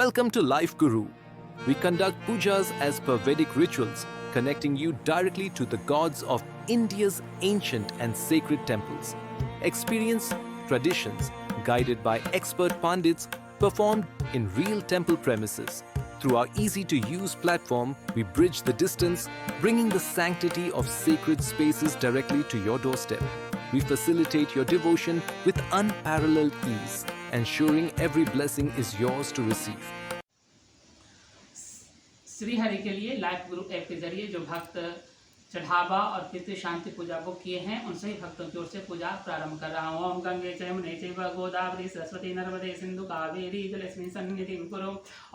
Welcome to Life Guru. We conduct pujas as per Vedic rituals, connecting you directly to the gods of India's ancient and sacred temples. Experience traditions guided by expert pandits performed in real temple premises. Through our easy-to-use platform, we bridge the distance, bringing the sanctity of sacred spaces directly to your doorstep. We facilitate your devotion with unparalleled ease, ensuring every blessing is yours to receive. Shri Hari के लिए life गुरु app के जरिए जो भक्त चढ़ावा और पितृ शांति पूजा book किए हैं उन सभी भक्तों की ओर से पूजा प्रारंभ कर रहा हूँ। ओम गंगे च यमुने चैव गोदावरी सरस्वती नर्मदे सिंधु कावेरी जलेस्मिन् सन्निधिं कुरु।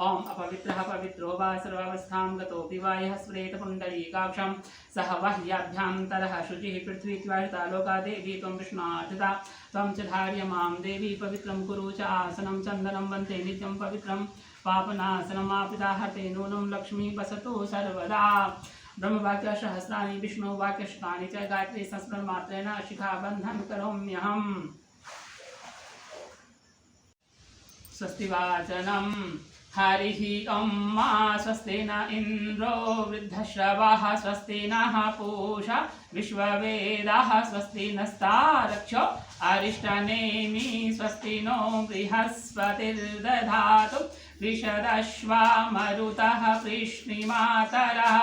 ओम अपवित्रः पवित्रो वा सर्वावस्थां गतोऽपि वा यः स्फुरेत पुण्डरीकाक्षं सः बाह्याभ्यन्तरः शुचिः पृथ्वी त्वाहिता लोका देवी त्वं विष्णुनाथिता त्वं च धार्यमां देवी पवित्रं कुरु च आसनं चन्दनं वन्दे नित्यं पवित्रं पापनाशनमापिताहते नूनं लक्ष्मी वसतु सर्वदा। ब्रह्मवाक्य सहस्राणि विष्णु वाक्यशतानि च गायत्री संस्मरण मात्रेण शिखाबन्धनं करोम्यहम्। स्वस्ति वाचनं हरिः ॐ मा स्वस्ति न इन्द्रो वृद्धश्रवाः स्वस्ति नः पूषा विश्ववेदाः स्वस्ति नस्तारक्षो अरिष्टनेमि स्वस्ति नो बृहस्पतिर्दधातु विशदश्वा मरुतः कृष्णिमातरः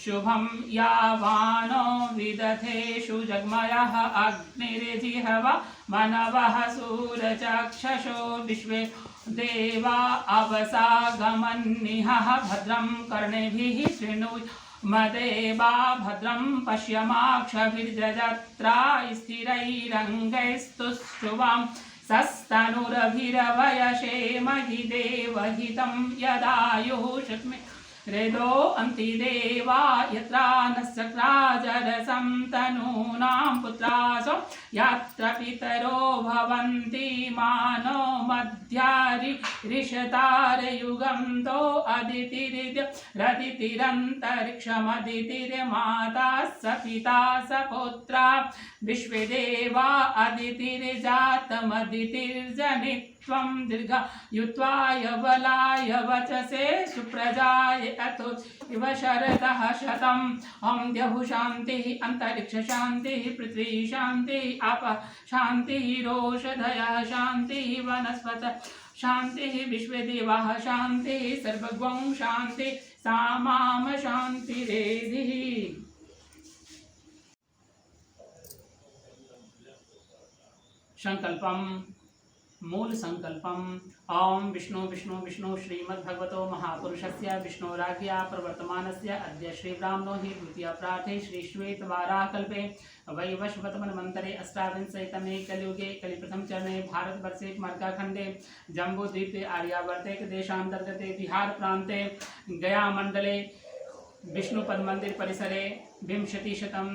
शुभं यावानो विदथेषु जग्मयः अग्निर्जिह्वा मनवः सूरचक्षुषो विश्वे देवा अवसागमन्निहः भद्रं कर्णेभिः शृणुमदेवा भद्रं पश्यमाक्षभिर्जत्रा स्थिरैरङ्गैस्तुष्टुवां सस्तनुरभिरवयशेमहि देवहितं यदायुः शक्मे हृदो अन्ति देवा यत्रा नश्चक्राजरसं तनूनां पुत्रासो यत्र पितरो भवन्ति मानो मध्यारिषतारयुगं तो अदितिरन्तरिक्षमदितिर्माता स पिता स पुत्रा विश्वदेवा अदितिर्जातमदितिर्जनित्वं दीर्घायुत्वाय बलाय वचसे सुप्रजाय अतो इव शरदः शतम्। ॐ द्यौः शान्तिः अन्तरिक्ष शान्तिः पृथ्वी शान्तिः आप शान्तिः रोषधयः शान्तिः वनस्पतयः शान्तिः विश्वदेवाः शान्तिः सर्वगं शान्तिः सा माम शान्तिरेधिः। संकल्पम मूल संकल्पम ओम विष्णु विष्णु विष्णु श्रीमद्भगवतो महापुरुषस्य विष्णोराज्ञया प्रवर्तमानस्य अद्य श्रीब्राह्मणो हि द्वितीय प्रार्थे श्री श्वेतवाराहकल्पे वैवस्वतमन्वन्तरे अष्टाविंशतितमे कलियुगे कलिप्रथम चरणे भारतवर्षे मर्काखण्डे जम्बूद्वीपे आर्यावर्ते देशान्तर्गते बिहार प्रान्ते गया मंडले विष्णुपद मंदिर परिसरे विंशतिशतं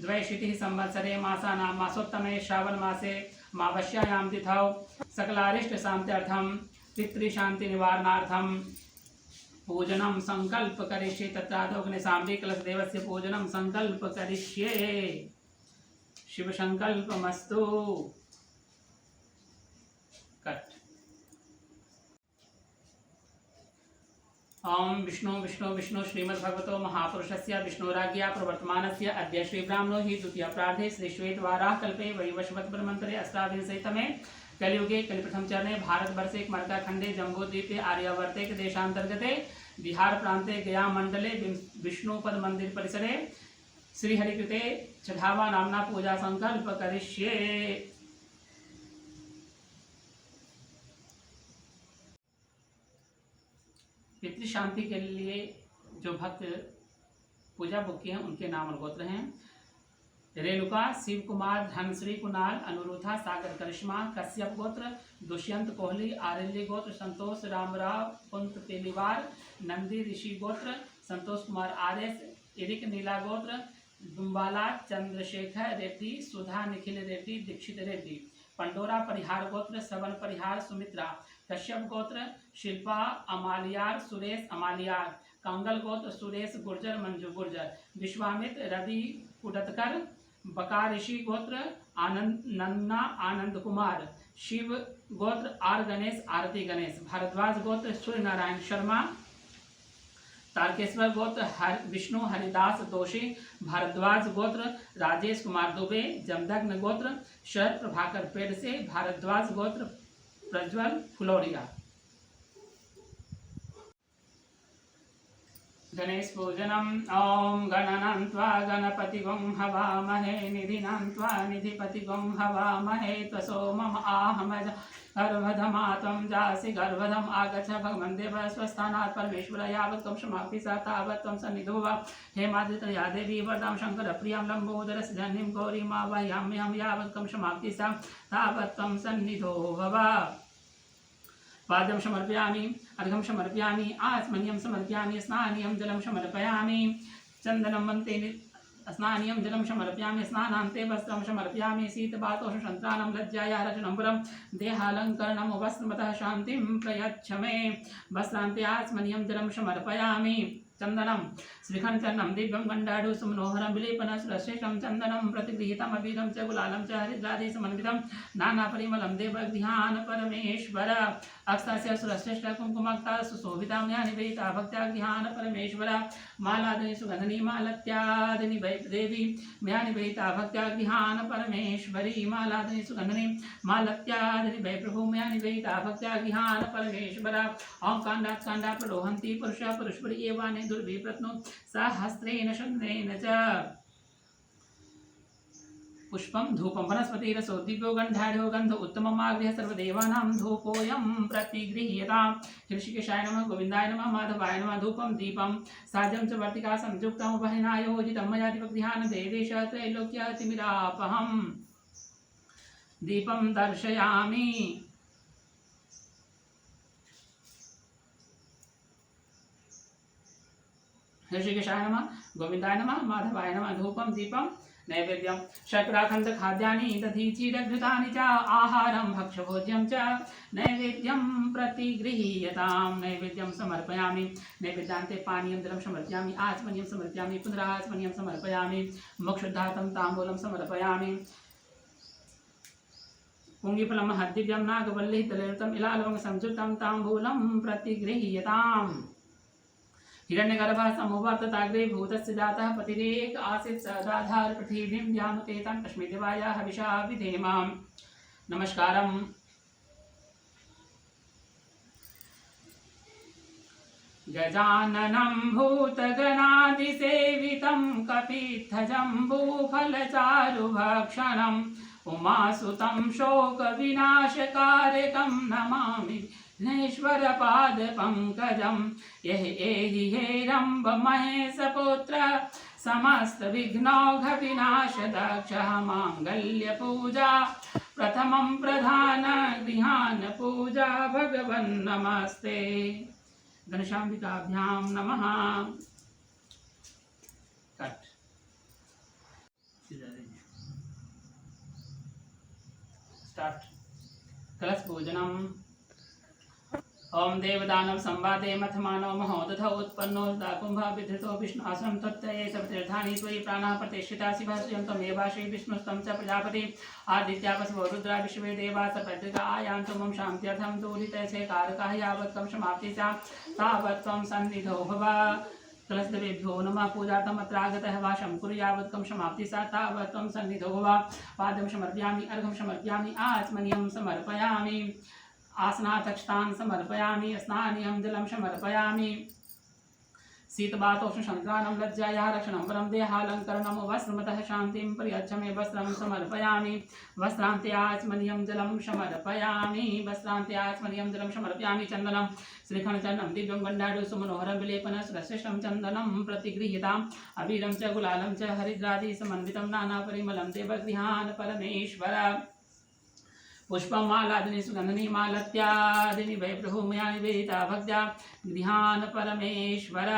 द्वैशीतिः संवत्सरे मासानां मासोत्तमे श्रावण मासे मावस्यायां तिथौ सकलारिष्ट शान्त्यर्थं पितृशान्ति निवारणार्थं पूजनं संकल्प करिष्ये। तत्रादौ अग्निसाम्बी कलशदेवस्य पूजनं संकल्प करिष्ये। शिव संकल्पमस्तु। कट। ओम विष्णु विष्णु विष्णु श्रीमद्भगवतो महापुरुषस्य विष्णोराज्ञया प्रवर्तमानस्य अद्य श्रीब्राह्मणो हि द्वितीय प्रार्थे श्री श्वेतवाराहकल्पे वैवस्वतमन्वन्तरे अष्टाविंशतितमे कलियुगे कलिप्रथम चरणे भारतवर्षे मर्काखण्डे जम्बूद्वीपे आर्यावर्ते देशान्तर्गते बिहार प्रान्ते गया मंडले विष्णुपद मंदिर परिसरे श्रीहरिकृते चढ़ावा नाम्ना पूजा संकल्प करिष्ये। पितृ शांति के लिए जो भक्त पूजा बुक किए हैं उनके नाम और गोत्र हैं रेणुका, शिव कुमार, धनश्री, कुणाल, अनुरुद्धा, सागर, करिश्मा, कश्यप गोत्र, दुष्यंत, कोहली, आरल्य गोत्र, संतोष, रामराव, कुंत, तेलीवार, नंदी, ऋषि गोत्र, संतोष कुमार, आर्यस, इरिक, नीला गोत्र, दुम्बाला, चंद्रशेखर रेड्डी, सुधा, निखिल रेड्डी, दीक्षित रेड्डी, पंडोरा परिहार गोत्र, श्रवण परिहार, सुमित्रा, कश्यप गोत्र, शिल्पा अमालियार, सुरेश अमालियार, कंगल गोत्र, सुरेश गुर्जर, मंजू गुर्जर, विश्वामित्र, रवि उडतकर, बका ऋषि गोत्र, आनंद नन्ना, आनंद कुमार, शिव गोत्र आर गणेश आरती गणेश, भारद्वाज गोत्र सूर्य नारायण शर्मा, तारकेश्वर गोत्र विष्णु हरिदास दोषी, भारद्वाज गोत्र राजेश कुमार दुबे, जमदग्न गोत्र शरद प्रभाकर पेड़ से, भारद्वाज गोत्र प्रज्वल फुलोरिया। गणेश पूजनम। ओम गणनान्त्वा गणपतिगुं हवामहे, निधिनान्त्वा निधिपतिगुं हवामहे, त्वसो मम आहमज गर्भधमात्वं जासि गर्भधम आगच्छ भगवन् देव स्वस्थानात् परमेश्वर यावत् त्वं क्षमापि सा तावत् त्वं सन्निधो वा। हेमादितया देवी वरदां शङ्करप्रियां लम्बोदरसजनीं गौरीं आवाहयाम्यहं यावत् त्वं क्षमापि सा तावत् त्वं सन्निधो भव। पाद्यं समर्पयामि, अर्घ्यं समर्पयामि, आचमनीयं समर्पयामि, स्नानीयं जलं समर्पयामि, चन्दनं मन्त्रे स्नानीयं जलं समर्पयामि, स्नानान्ते वस्त्रं समर्पयामि, शीतवातोषसन्त्राणं लज्जायारचनं वरं देहालङ्करणं वस्त्रमतः शान्तिं प्रयच्छ मे। वस्त्रान्ते आचमनीयं जलं समर्पयामि, चन्दनं श्रीखण्डचर्णं दिव्यं गण्डाढ्यो सुमनोहरं विलेपनश्रेष्ठं चन्दनं प्रतिगृहीतम् अबीरं च गुलालं च हरिद्रादि समन्वितं नानापरिमलं देवगृहान् परमेश्वर। अक्षतास्य सुरश्रेष्ठ कुङ्कुमक्ता सुशोभिता मया निवेदिता भक्त्या गृहान् परमेश्वर। मालादि सुगन्धनि मालत्यादिनि देवी मया निवेदिता भक्त्या गृहान् परमेश्वरी। मालादि सुगन्धनि मालत्यादिनि वै प्रभु मया निवेदिता भक्त्या गृहान् परमेश्वर। ओं काण्डात् काण्डा प्रलोहन्ति पुरुषः पुरुषपरि एवानि दुर्भिप्रत्नो सहस्रेण चन्द्रेण च। पुष्पं धूपं वनस्पतिरसो दिव्यो गन्धाढ्यो गन्ध उत्तममाग्र्यः सर्वदेवानां धूपोऽयं प्रतिगृह्यताम्। ऋषिकेशाय नमः, गोविन्दाय नमः, माधवाय नमः। धूपं दीपं साज्यं च वर्तिका संयुक्तं वह्नायोजितं मया दीपगृहान् देवेश त्रैलोक्यतिमिरापहम्। दीपं दर्शयामि। ऋषिकेशाय नमः, गोविन्दाय नमः, माधवाय नमः। धूपं दीपं नैवेद्यं शर्कराखण्ड खाद्यानि दधीचीरघृतानि च आहारं भक्ष्यभोज्यं च नैवेद्यं प्रतिगृह्यताम्। नैवेद्यं समर्पयामि। नैवेद्यान्ते पानीयं जलं समर्पयामि, आचमनीयं समर्पयामि, पुनराचमनीयं समर्पयामि, मोक्षुद्धार्थं ताम्बूलं समर्पयामि। पुङ्गिफलं हद्दिव्यं नागवल्लिः तलयुतं इलालवं संयुक्तं ताम्बूलं प्रतिगृह्यताम्। हिरण्यगर्भः समुवर्तताग्रे भूतस्य जातः पतिरेक आसीत् सदाधार पृथिवीं व्यामुतेतां कश्मीदेवाया हविषा विधेम। नमस्कारम्। गजाननं भूतगणादिसेवितं कपित्थजम्बूफलचारुभक्षणम् उमासुतं शोकविनाशकारकं नमामि विघ्नेश्वरपादपङ्कजं। यः एहि हेरम्ब महेशपुत्र समस्तविघ्नौघविनाशदक्षः। माङ्गल्यपूजा प्रथमं प्रधान गृहान् पूजा भगवन् नमस्ते। गणेशाम्बिकाभ्यां नमः। Cut start. कलश पूजनम्। ओम देवदानव संवादे मथमानो महोदधौ उत्पन्नो कुंभा विधृतो विष्णुआश्रम तत्तये सप्ततीर्थानि त्वयि प्राणाः प्रतिष्ठिता शिवः स्वयं त्वमेवाश्री विष्णुस्तं च प्रजापति आदित्या वसवो रुद्रा विश्वे देवा सपत्रिका आयान्तु मम शान्त्यर्थं दूरितसे कारकाः यावत् त्वं समाप्ति स्यात् तावत् त्वं सन्निधौ भव। कलशदेवेभ्यो नमः। पूजार्थम् अत्र आगतः वाशं कुरु यावत् त्वं समाप्ति स्यात् तावत् त्वं सन्निधौ भव। पाद्यं समर्पयामि, अर्घ्यं समर्पयामि, आचमनीयं समर्पयामि, आसनातक्षतान् समर्पयामि, स्नानीयं जलं समर्पयामि, शीतवातोष्णसन्त्राणं लज्जायाः रक्षणं वरं देहालङ्करणं वस्त्रमतः शान्तिं प्रयच्छ मे। वस्त्रं समर्पयामि। वस्त्रान्ते आचमनीयं जलं समर्पयामि, वस्त्रान्ते आचमनीयं जलं समर्पयामि। चन्दनं श्रीखण्डचर्णं दिव्यं गण्डाढ्यो सुमनोहरं विलेपनश्रेष्ठं चन्दनं प्रतिगृह्यताम्। अबीरं च गुलालं च हरिद्रादि समन्वितं नानापरिमलं देवगृहान् परमेश्वर। पुष्पं मालादिनि सुगन्धनि मालत्यादिनि वै प्रभु मया निवेदिता भक्त्या गृहान् परमेश्वर।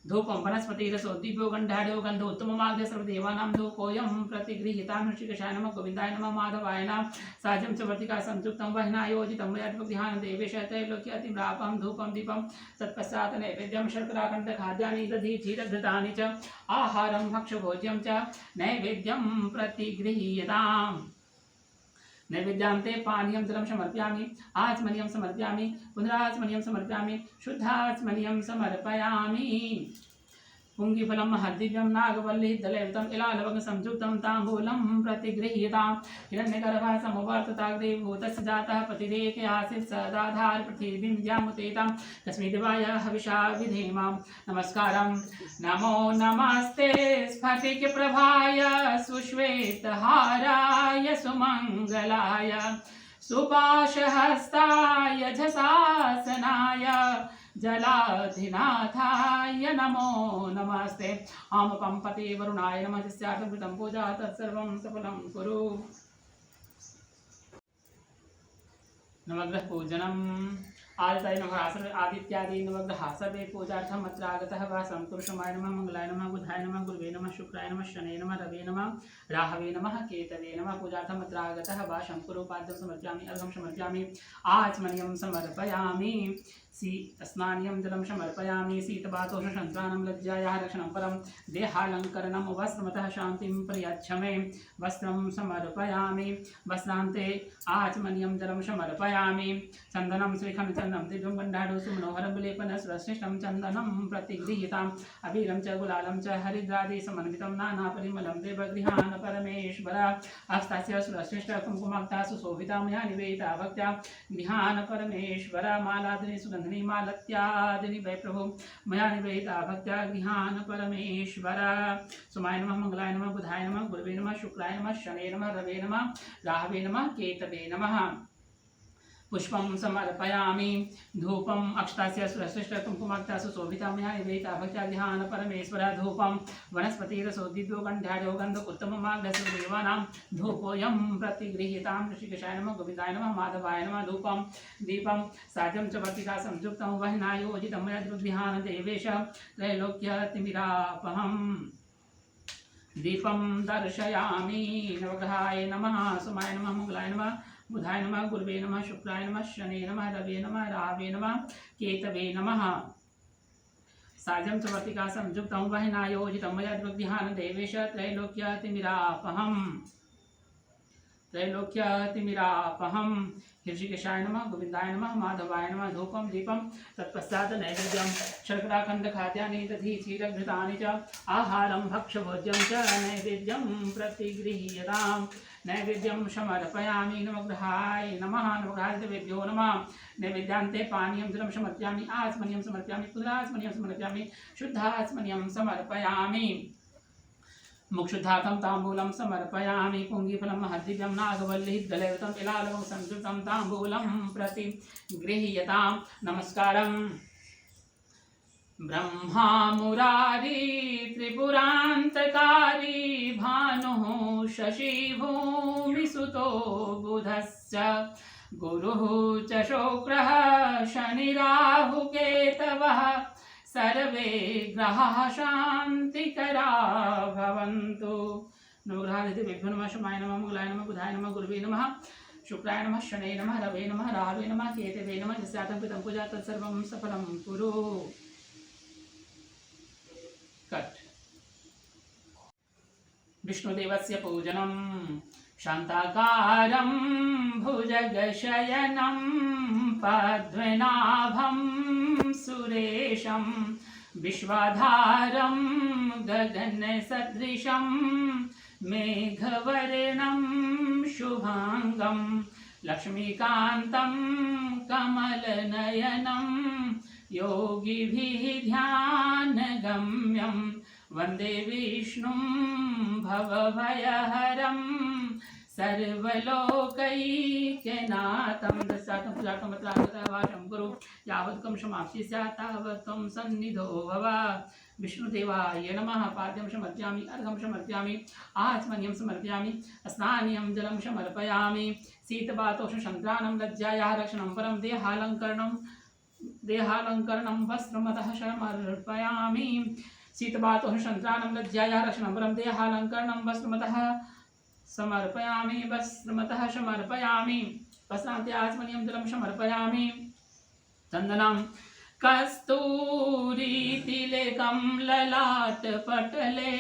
धूपं वनस्पतिरसो दिव्यो गन्धाढ्यो गन्धोत्तममाग्र्यः सर्वदेवानां धूपोऽयं प्रतिगृह्यताम्। ऋषिकेशाय नमः, गोविन्दाय नमः, माधवाय नमः। साज्यं च वर्तिका संयुक्तं वह्नायोजितं मया दीपगृहान् देवेश त्रैलोक्यतिमिरापहं। धूपं दीपं तत्पश्चात् नैवेद्यं शर्कराखण्डखाद्यानि दधीचीरघृतानि च आहारं भक्ष्यभोज्यं च नैवेद्यं प्रतिगृह्यताम्। नैवेद्यान्ते पानीयं जलं समर्पयामि आचमनीयं समर्पयामि पुनराचमनीयं समर्पयामि शुद्धाचमनीयं समर्पयामि पुंगिफलं हर्दिव्यं नागवल्ली दलयुतं इलालवं संयुक्तं ताम्बूलं प्रतिगृह्यतां हिरण्यगर्भः समुवर्तताग्रीभूतस्य जातः पतिरेके आसीत् सदाधार पृथिवीं ज्यामुतेतां तस्मै देवाय हविषा विधेमां नमस्कारं नमो नमस्ते स्फटिकप्रभाय सुश्वेतहाराय सुमङ्गलाय सुपाशहस्ताय झसासनाय जलाधिनाथाय नमो नमस्ते आम पंपते वरुणाय नमः तस्यार्थं पूजा तत्सर्वं सफलं कुरु नवग्रह पूजनम् आदित्याय नमः आदित्यादि नवग्रह सर्वे पूजार्थम् अत्र आगतः वासं कुरुषमाय नमः मंगलाय नमः बुधाय नमः गुरुवे नमः शुक्राय नमः शनये नमः रवे नमः राहवे नमः केतवे नमः पूजार्थम् अत्र आगतः वासं कुरु पाद्यं समर्पयामि अर्घं समर्पयामि आचमनीयं समर्पयामि स्नानीयं जलं समर्पयामि शीतवातोषसन्त्राणं लज्जायाः रक्षणं परं देहालङ्करणं वस्त्रमतः शान्तिं प्रयच्छ मे वस्त्रं समर्पयामि वस्त्रान्ते आचमनीयं जलं समर्पयामि चन्दनं श्रीखण्डचन्दनं दिव्यं गन्धाढ्यो सुमनोहरं विलेपनं श्रेष्ठं चन्दनं प्रतिगृहीताम् अबीरं च गुलालं च हरिद्रादि समन्वितं नानापरिमलं देवगृहान् परमेश्वर हस्तास्य सुरश्रेष्ठ कुङ्कुमाक्ता सुशोभिता मया निवेदिता भक्त्या गृहान् परमेश्वर मालादिनी सुगन्ध मालत्यादिनी वै प्रभु मया निवेदिता भक्त्या गृहान् परमेश्वर सोमाय नमः मंगलाय नमः बुधाय नमः गुरुवे नमः शुक्लाय नमः शनये नमः रवे नमः राहवे नमः केतवे नमः पुष्पं समर्पयामि धूपम् अक्षतास्य सुरश्रेष्ठ कुङ्कुमाक्ता सुशोभिता मया निवेदिता भक्त्या गृहान् परमेश्वर धूपं वनस्पतिरसोद्दिव्यो गन्धाढ्यो गन्ध उत्तममाग्धसुदेवानां धूपोऽयं प्रतिगृहीतां ऋषिकेशाय नमः गोविन्दाय नमः माधवाय नमः धूपं दीपं साजं च वर्तिका संयुक्तं वह्नायोजितं मया गृहान् देवेश त्रैलोक्यतिमिरापहम् दीपं दर्शयामि नवग्रहाय नमः सोमाय नमः मंगलाय नमः बुधाय नमः गुरुवे नमः शुक्लाय नमः शनये नमः रवे नमः राहवे नमः केतवे नमः साजं च वर्तिका संयुक्तं वह्नायोजितं मया गृहान् देवेश त्रैलोक्यतिमिरापहम् ऋषिकेशाय नमः गोविन्दाय नमः माधवाय नमः धूपं दीपं तत्पश्चात् नैवेद्यं शर्कराखण्डखाद्यानि दधि क्षीरघृतानि च आहारं भक्ष्यभोज्यं च नैवेद्यं प्रतिगृह्यताम् नैवेद्यं समर्पयामि नवग्रहाय नमः नवग्रहाय देवेभ्यो नमः नैवेद्यान्ते पानीयं जलं समर्पयामि आचमनीयं समर्पयामि पुनराचमनीयं समर्पयामि शुद्धाचमनीयं समर्पयामि मुक्षुद्धार्थं ताम्बूलं समर्पयामि पुंगिफलं हर्दिव्यं नागवल्लीः दलयुतं इलालवं संयुक्तं ताम्बूलं प्रति गृह्यतां नमस्कारम् ब्रह्मा मुरारी त्रिपुरान्तकारी भानुः शशि भूमिसुतो बुधश्च गुरुः च शुक्रः शनिराहुकेतवः सर्वे ग्रहाः शान्तिकरा भवन्तु नवग्रहादिदेवेभ्यो नमः सोमाय नमः मंगलाय नमः बुधाय नमः गुरुवे नमः शुक्राय नमः शनये नमः रवे नमः राहवे नमः केतवे नमः यस्यार्थं कृतं पूजा तत्सर्वं सफलं कुरु कट विष्णुदेवस्य पूजनं शान्ताकारं भुजगशयनं पद्मनाभं सुरेशं विश्वाधारं गगनसदृशं मेघवर्णं शुभांगं लक्ष्मीकान्तं कमलनयनं योगिभिः ध्यानगम्यं वन्दे विष्णुं भवभयहरं सर्वलोकैकनाथं दशातं पूजार्थं वाचं गुरु यावत्कं समाप्ति स्यात् तावत् त्वं सन्निधो भव विष्णुदेवाय नमः पाद्यं समर्पयामि अर्घं समर्पयामि आचमनीयं समर्पयामि स्नानीयं जलं समर्पयामि शीतवातोषसन्त्राणं लज्जायाः रक्षणं परं देहालङ्करणं वस्त्रमतः समर्पयामि शीतवातोषसन्त्राणं लज्जायाः रक्षणं परं देहालङ्करणं वस्त्रमतः समर्पयामि वस्त्रान्ते आचमनीयं जलं समर्पयामि चन्दनं कस्तूरी तिलकं ललाटपटले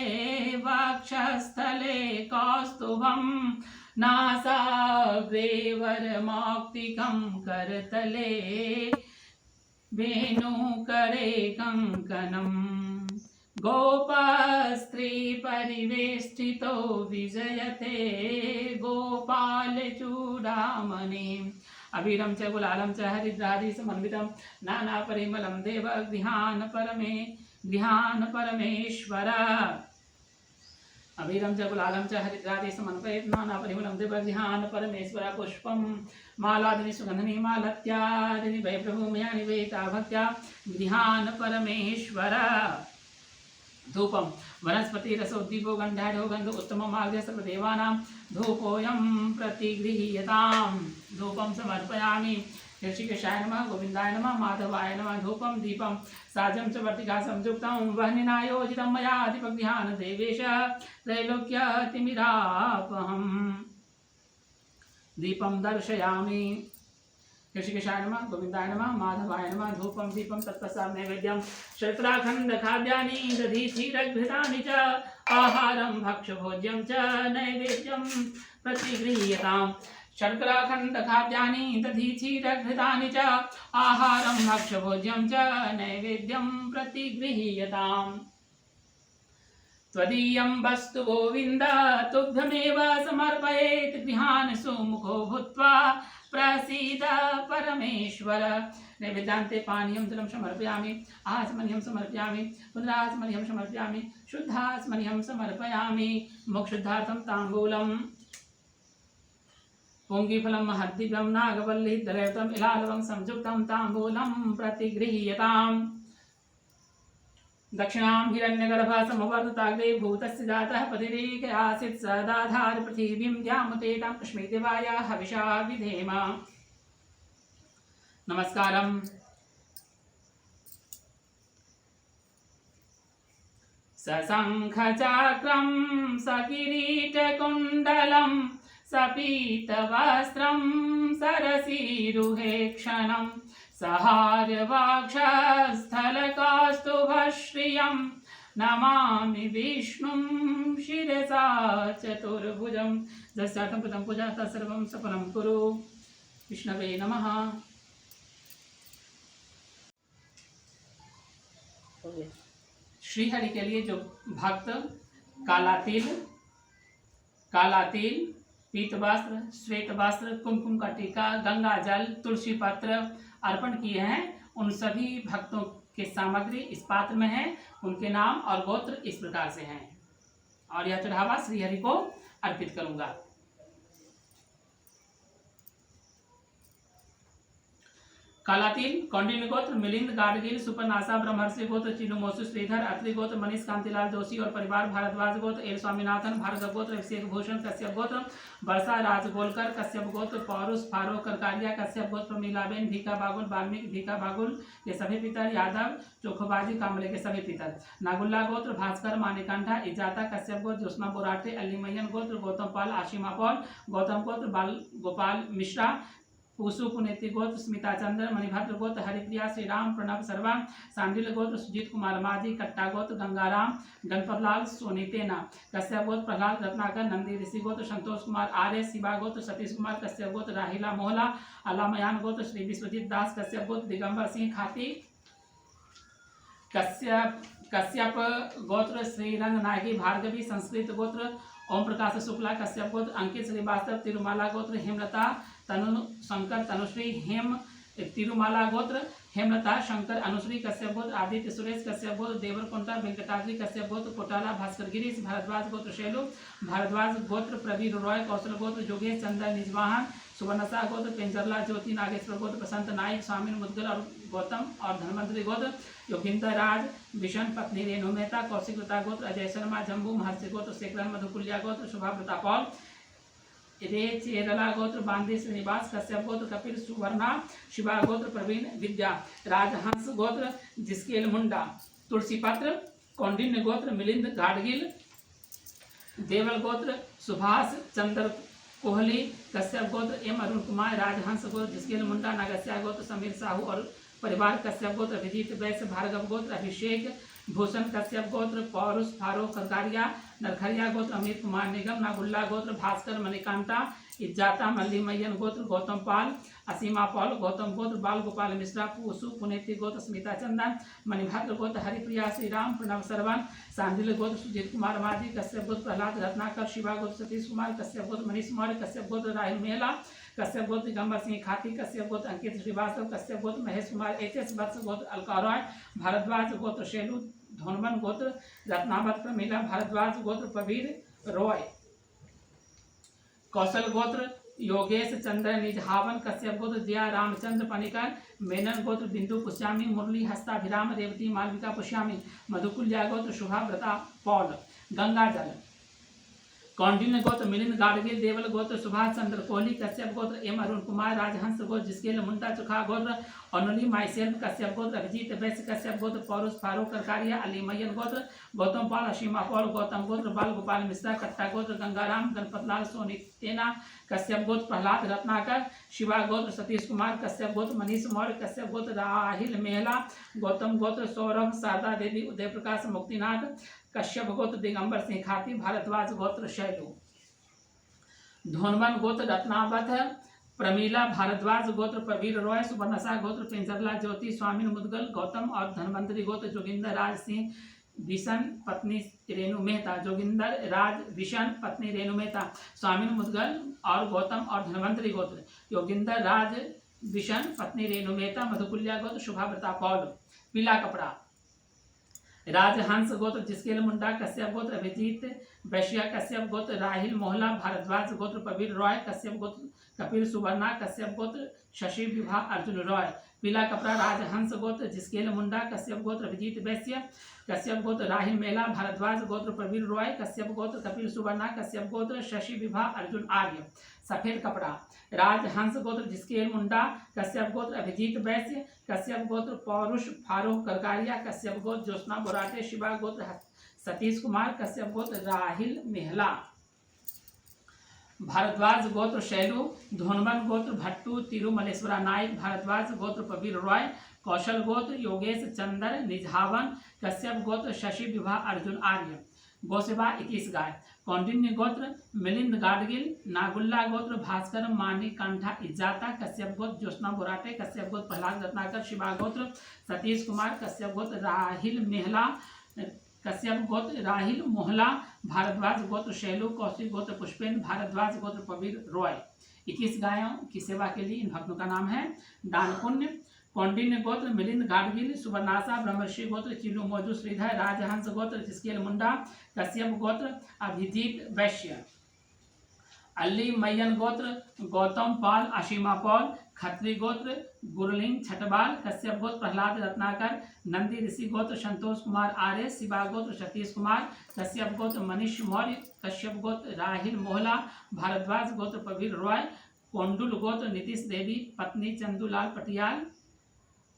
वक्षस्थले कौस्तुभं नासाग्रे वरमौक्तिकं करतले वेणुकरे कङ्कणम् गोपस्त्री परिवेष्टितो विजयते गोपालचूडामणि अबीरं च गुलालं च हरिद्रादि समन्वितं नानापरिमलं देव गृहान् परमेश्वर अबीरं च गुलालं च हरिद्रादि समन्वयेत् नानापरिमलं देव गृहान् परमेश्वर पुष्पं मालादिनि सुगन्धिनि मालत्यादिनि वै प्रभु मया निवेदिता भक्त्या गृहान् परमेश्वर धूपं वनस्पतिरसोद्दीपो गन्धाढ्यो गन्ध उत्तममार्ग्य सर्वदेवानां धूपोऽयं प्रतिगृह्यताम् धूपं समर्पयामि ऋषिकेशाय नमः गोविन्दाय नमः माधवाय नमः धूपं दीपं साजं च वर्तिका संयुक्तं वह्निना योजितं मया दीपगृहान् देवेश त्रैलोक्यतिमिरापहम् दीपं दर्शयामि ऋषिकेशाय नमः गोविन्दाय नमः माधवाय नमः धूपं दीपं तत्पश्चात् नैवेद्यं शर्कराखण्डखाद्यानि दधिक्षीरघृतानि च आहारं भक्ष्यभोज्यं च नैवेद्यं प्रतिगृह्यताम् शर्कराखण्डखाद्यानि दधिक्षीरघृतानि च आहारं भक्ष्यभोज्यं च नैवेद्यं प्रतिगृह्यताम् त्वदीयं वस्तु गोविन्द तुभ्यमेव समर्पयेत् गृहान् सुमुखो भूत्वा प्रसीद परमेश्वर नैवेद्यान्ते पानीयं जलं समर्पयामि आचमनीयं समर्पयामि पुनराचमनीयं समर्पयामि शुद्धाचमनीयं समर्पयामि मोक्षुद्धार्थं ताम्बूलम् पुङ्गिफलं महद्दिव्यं नागवल्ली दलयुतं इलालवं संयुक्तं ताम्बूलं प्रतिगृह्यताम् दक्षिणां हिरण्यगर्भा समवर्तताग्रे भूतस्य जातः पतिरेक आसीत् सदाधार पृथिवीं द्यामुतेतां कस्मै हविषा विधेम नमस्कारं सशङ्खचक्रं सकिरीटकुण्डलं सपीतवस्त्रं सरसीरुहेक्षणं सहार्यवाक्षस्थलकास्तुभश्रियं नमामि विष्णुं शिरसा चतुर्भुजं यस्यार्थं कृतं पूजा तत्सर्वं सफलं कुरु विष्णवे नमः। श्रीहरि के लिए जो भक्त काला तिल पीत वस्त्र श्वेत वस्त्र कुमकुम का टीका गंगा जल तुलसी पत्र अर्पण किए हैं उन सभी भक्तों के सामग्री इस पात्र में है उनके नाम और गोत्र इस प्रकार से हैं और यह चढ़ावा श्रीहरि को अर्पित करूंगा। कालातिल कौंडिन्य गोत्र मिलिंद गाडगिल सुपरनासा ब्रह्मर्षि गोत्र चिनुमोसु श्रीधर अत्रि गोत्र मनीष कांतिलाल जोशी और परिवार भारद्वाज गोत्र एल स्वामीनाथन भार्गव गोत्र अभिषेक भूषण कश्यप गोत्र वर्षा राजगोलकर कश्यप गोत्र पौरुष फारो करकारिया कश्यप गोत्र मीलाबेन भीका बागुल वाल्मीकि भीका बागुल के सभी पितर यादव चोखबाजी कामले के सभी पितर नागुल्ला गोत्र भास्कर मानिकंठा इजाता कश्यप गोत्र जोस्ना बोराटे अलीमयन गोत्र गौतम पाल आशिमा पॉल गौतम गोत्र बाल गोपाल मिश्रा पूसु पुनेति गोत्र स्मिता चंद्र मणिभद्र गोत्र हरिप्रिया श्रीराम प्रणव सर्वा सांडिल गोत्र सुजीत कुमार माझी कट्टा गोत्र गंगाराम गणपतलाल सोनीतेना कश्यप गोत्र प्रहलाद रत्नाकर नंदी ऋषि गोत्र संतोष कुमार आर्य शिवा गोत्र सतीश कुमार कश्यप गोत्र राहिला मोहला अलामयान गोत्र श्री विश्वजीत दास कश्यप गोत्र दिगंबर सिंह खाती कश्यप गोत्र श्रीरंग नायकी भार्गवी संस्कृत गोत्र ओम प्रकाश शुक्ला कश्यप गोत्र अंकित श्रीवास्तव तिरुमाला गोत्र हेमलता तनु शंकर तनुश्री हेम तिरुमाला गोत्र हेमलता शंकर अनुश्री कश्यप गोत्र आदित्य सुरेश कश्यप गोत्र देवरकोंटा वेंकटाद्रि कश्यप गोत्र कोटाला भास्कर गिरीश भारद्वाज गोत्र शैलु भारद्वाज गोत्र प्रवीर रॉय कौशल गोत्र जोगेश चंद्र निजवाहन सुवर्णसा गोत्र पेंजरला ज्योति नागेश्वर गोत्र प्रशांत नाइक स्वामी मुदगल और गौतम और धनवंतरी गोत्र योगिंदर राज विशन पत्नी रेणु मेहता कौशिक लता गोत्र अजय शर्मा जम्बू महर्षि गोत्र शेखरन मधुकुलिया गोत्र शुभा प्रतापौल रे चेरला गोत्र बांदी श्रीनिवास कश्यप गोत्र कपिल सुवर्णा शिवा गोत्र प्रवीण विद्या राजहंस गोत्र जिसकेल मुंडा तुलसी पत्र कौंडिन्य गोत्र मिलिंद गाडगिल देवल गोत्र सुभाष चंद्र कोहली कश्यप गोत्र एम अरुण कुमार राजहंस गोत्र जिसकेल मुंडा नागस्या गोत्र समीर साहू और परिवार कश्यप गोत्र अभिजीत वैश्य भार्गव गोत्र अभिषेक भूषण कश्यप गोत्र पौरुष फारूक खरकारिया नरखरिया गोत्र अमित कुमार निगम नागुल्ला गोत्र भास्कर मणिकांता इज्जाता मल्ली मैयन गोत्र गौतम पाल असीमा पॉल गौतम गोत्र बाल गोपाल मिश्रा पूसु पुनेत्री गोत्र स्मिता चंदन मणिभद्र गोत्र हरिप्रिया श्रीराम प्रणव सरवन सांडिल गोत्र सुजीत कुमार माझी कश्यप गोत्र प्रहलाद रत्नाकर शिवा गोत्र सतीश कुमार कश्यप गोत्र मनीष मौर्य कश्यप गोत्र राहुल मेहला कश्यप गोत्र दिगंबर सिंह खाती कश्यप गोत्र अंकित श्रीवास्तव कश्यप गोत्र महेश कुमार एच वत्स गोत्र अलका रॉय भारद्वाज गोत्र शैलू धोनवन गोत्र रत्नावत प्रमीला भारद्वाज गोत्र प्रवीर रॉय कौशल गोत्र योगेश चंद्र निजहावन कश्यप गोत्र जया रामचंद्र पनिकर मेनन गोत्र बिंदु पुष्यामी मुरली हस्ताभिराम रेवती मालविका पुष्यामी मधुकुल्या गोत्र शुभा व्रता पौल गंगा जल कौंडिन्य गोत्र मिलिंद गाडगिल देवल गोत्र सुभाष चंद्र कोहली कश्यप गोत्र एम अरुण कुमार राजहंस गोत्र जिसकेल मुंडा चुखा गोत्र अनुली माइसेल्फ कश्यप गोत्र अभिजीत वैश्य कश्यप गोत्र पौरुष फारूक करकारिया अली मैयन गोत्र गौतम पाल अशीमा पौल गौतम गोत्र बाल गोपाल मिश्रा कट्टा गोत्र गंगाराम गणपतलाल सोनी तेना कश्यप गोत्र प्रहलाद रत्नाकर शिवा गोत्र सतीश कुमार कश्यप गोत्र मनीष मौर्य कश्यप गोत्र राहिल मेहला गौतम गोत्र सौरभ शारदा देवी उदय प्रकाश मुक्तिनाथ कश्यप गोत्र दिगंबर सिंह खाती भारद्वाज गोत्र शैलू धोनवन गोत्र रत्नावत प्रमीला भारद्वाज गोत्र प्रवीर रॉय सुवर्णसा गोत्र पिंजरला ज्योति स्वामी मुदगल गौतम और धनवंतरी गोत्र जोगिंदर राज सिंह विशन पत्नी रेणु मेहता जोगिंदर राज विशन पत्नी रेणु मेहता स्वामी मुदगल और गौतम और धनवंतरी गोत्र योगिंदर राज विशन पत्नी रेणु मेहता मधुकुल्या गोत्र शुभाव्रता पौल पीला कपड़ा राजहंस गोत्र जिसकेल मुंडा कश्यप गोत्र अभिजीत वैश्या कश्यप गोत्र राहिल मोहला भारद्वाज गोत्र प्रवीर रॉय कश्यप गोत्र कपिल सुवर्णा कश्यप गोत्र शशि विभा अर्जुन रॉय पीला कपड़ा राजहंस गोत्र जिसकेल मुंडा कश्यप गोत्र अभिजीत वैश्य कश्यप गोत्र राहिल मेला भारद्वाज गोत्र प्रवीर रॉय कश्यप गोत्र कपिल सुवर्णा कश्यप गोत्र शशि विभा अर्जुन आर्य सफेद कपड़ा राजहंस गोत्र जिसकेल मुंडा कश्यप गोत्र अभिजीत वैश्य कश्यप गोत्र पौरुष फारूक करकारिया कश्यप गोत्र ज्योत्सना बोराटे शिवा गोत्र सतीश कुमार कश्यप गोत्र राहिल मेहला भारद्वाज गोत्र शैलू धोनवन गोत्र भट्टू तिरुमलेश्वरा नायक भारद्वाज गोत्र प्रवीर रॉय कौशल गोत्र योगेश चंद्र निझावन कश्यप गोत्र शशि विभा अर्जुन आर्य गौसेवा 21 गाय कौंडिन्य गोत्र मिलिंद गाडगिल नागुल्ला गोत्र भास्कर मानी कंठा इज्जाता कश्यप गोत्र ज्योत्सना बोराटे कश्यप गोत्र प्रहलाद रत्नाकर शिवा गोत्र सतीश कुमार कश्यप गोत्र राहिल मेहला कश्यप गोत्र राहिल मोहला भारद्वाज गोत्र शैलू कौशिक गोत्र पुष्पेंद्र भारद्वाज गोत्र प्रवीर रॉय 21 गायों की सेवा के लिए इन भक्तों का नाम है दान पुण्य कौंडिन्य गोत्र मिलिंद गाडगिल सुवर्णासा ब्रह्मर्षि गोत्र चिलू मौजू श्रीधर राजहंस गोत्र जिसकेल मुंडा कश्यप गोत्र अभिजीत वैश्य अल्ली मैयन गोत्र गौतम पाल अशीमा पौल खत्री गोत्र गुरलिंग छटबाल कश्यप गोत्र प्रहलाद रत्नाकर नंदी ऋषि गोत्र संतोष कुमार आर्य शिवा गोत्र सतीश कुमार कश्यप गोत्र मनीष मौर्य कश्यप गोत्र राहिल मोहला भारद्वाज गोत्र प्रवीर रॉय कोंडुल गोत्र नीतीश देवी पत्नी चंदूलाल पटियाल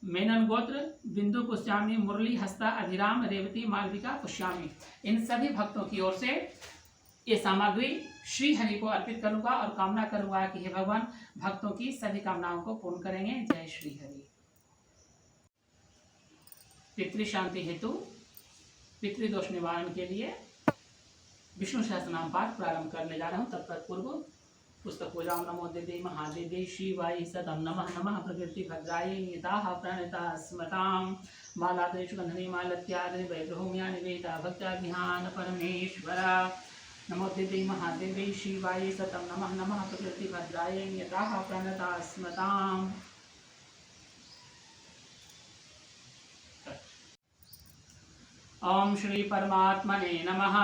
मेनन गोत्र बिंदु पुष्यामी मुरली हस्ता अभिराम रेवती मालविका पुष्यामी इन सभी भक्तों की ओर से ये सामग्री श्री हरि को अर्पित करूंगा और कामना करूंगा कि हे भगवान भक्तों की सभी कामनाओं को पूर्ण करेंगे। जय श्री हरि। पितृ शांति हेतु पितृदोष निवारण के लिए विष्णु सहस्त्रनाम पाठ प्रारंभ करने जा रहा हूँ। तब तक पूर्व पुस्तक पूजा नमो देवी महादेवी शिवाय सदम नमः नमः प्रकृति भद्राय निताः प्रणता स्मतां मालादेश गंधनी मालत्यादि वैभूम्या निवेदा भक्त्याभिहान परमेश्वर नमो देवी महादेवी शिवाय सतम नमः नमः प्रकृति भद्राय निताः प्रणता स्मतां। ओम श्री परमात्मने नमः।